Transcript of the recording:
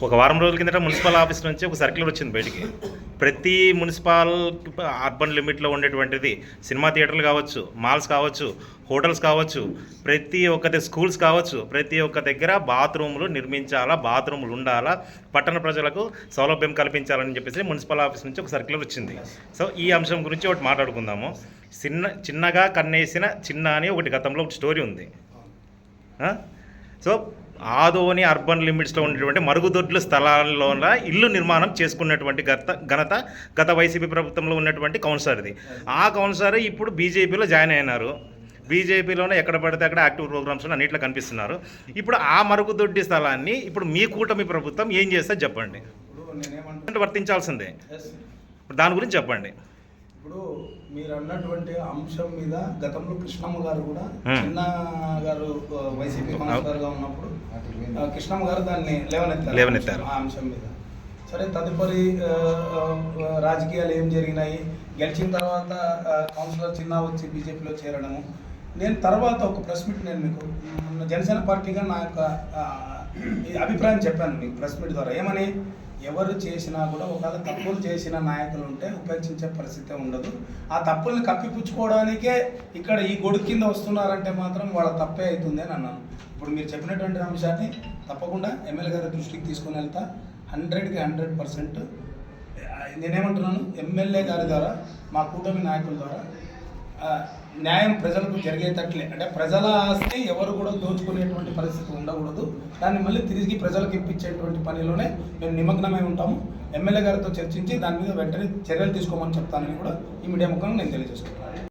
ఒక వారం రోజుల కిందట మున్సిపల్ ఆఫీస్ నుంచి ఒక సర్క్యులర్ వచ్చింది బయటికి. ప్రతి మున్సిపల్ అర్బన్ లిమిట్లో ఉండేటువంటిది సినిమా థియేటర్లు కావచ్చు, మాల్స్ కావచ్చు, హోటల్స్ కావచ్చు, ప్రతి ఒక్కటి స్కూల్స్ కావచ్చు, ప్రతి ఒక్క దగ్గర బాత్రూములు నిర్మించాలా, బాత్రూములు ఉండాలా, పట్టణ ప్రజలకు సౌలభ్యం కల్పించాలని చెప్పేసి మున్సిపల్ ఆఫీస్ నుంచి ఒక సర్క్యులర్ వచ్చింది. సో ఈ అంశం గురించి ఒకటి మాట్లాడుకుందాము. చిన్నగా కన్నేసిన చిన్న అని ఒకటి గతంలో ఒక స్టోరీ ఉంది. సో ఆదోని అర్బన్ లిమిట్స్లో ఉన్నటువంటి మరుగుదొడ్ల స్థలాల్లో ఇల్లు నిర్మాణం చేసుకున్నటువంటి గత వైసీపీ ప్రభుత్వంలో ఉన్నటువంటి కౌన్సిలర్ది. ఆ కౌన్సిలర్ ఇప్పుడు బీజేపీలో జాయిన్ అయినారు. బీజేపీలోనే ఎక్కడ పడితే అక్కడ యాక్టివ్ ప్రోగ్రామ్స్లో అన్నిట్లో కనిపిస్తున్నారు. ఇప్పుడు ఆ మరుగుదొడ్డి స్థలాన్ని ఇప్పుడు మీ కూటమి ప్రభుత్వం ఏం చేస్తే చెప్పండి. వర్తించాల్సిందే. దాని గురించి చెప్పండి. ఇప్పుడు మీరు అన్నటువంటి అంశం మీద గతంలో కృష్ణమ్మ గారు కూడా చిన్న గారు వైసీపీ కౌన్సిలర్గా ఉన్నప్పుడు కృష్ణమ్మ గారు దాన్ని లేవనెత్తారు ఆ అంశం మీద. సరే, తదుపరి రాజకీయాలు ఏం జరిగినాయి, గెలిచిన తర్వాత కౌన్సిలర్ చిన్న వచ్చి బీజేపీలో చేరడము. నేను తర్వాత ఒక ప్రెస్ మీట్ నేను మీకు జనసేన పార్టీగా నా యొక్క అభిప్రాయం చెప్పాను మీకు ప్రెస్ మీట్ ద్వారా. ఏమని, ఎవరు చేసినా కూడా ఒకవేళ తప్పులు చేసిన నాయకులు ఉంటే ఉపేక్షించే పరిస్థితి ఉండదు. ఆ తప్పుల్ని కప్పిపుచ్చుకోవడానికే ఇక్కడ ఈ గొడుగు కింద వస్తున్నారంటే మాత్రం వాళ్ళ తప్పే అవుతుంది అని అన్నాను. ఇప్పుడు మీరు చెప్పినటువంటి అంశాన్ని తప్పకుండా ఎమ్మెల్యే గారి దృష్టికి తీసుకుని వెళ్తా. 100కి 100%. నేనేమంటున్నాను, ఎమ్మెల్యే గారి ద్వారా, మా కూటమి నాయకుల ద్వారా న్యాయం ప్రజలకు జరిగేటట్లే, అంటే ప్రజల ఆస్తి ఎవరు కూడా దోచుకునేటువంటి పరిస్థితి ఉండకూడదు. దాన్ని మళ్ళీ తిరిగి ప్రజలకు ఇప్పించేటువంటి పనిలోనే మేము నిమగ్నమై ఉంటాము. ఎమ్మెల్యే గారితో చర్చించి దాని మీద వెంటనే చర్యలు తీసుకోమని చెప్తానని కూడా ఈ మీడియా ముఖంగా నేను తెలియజేస్తున్నాను.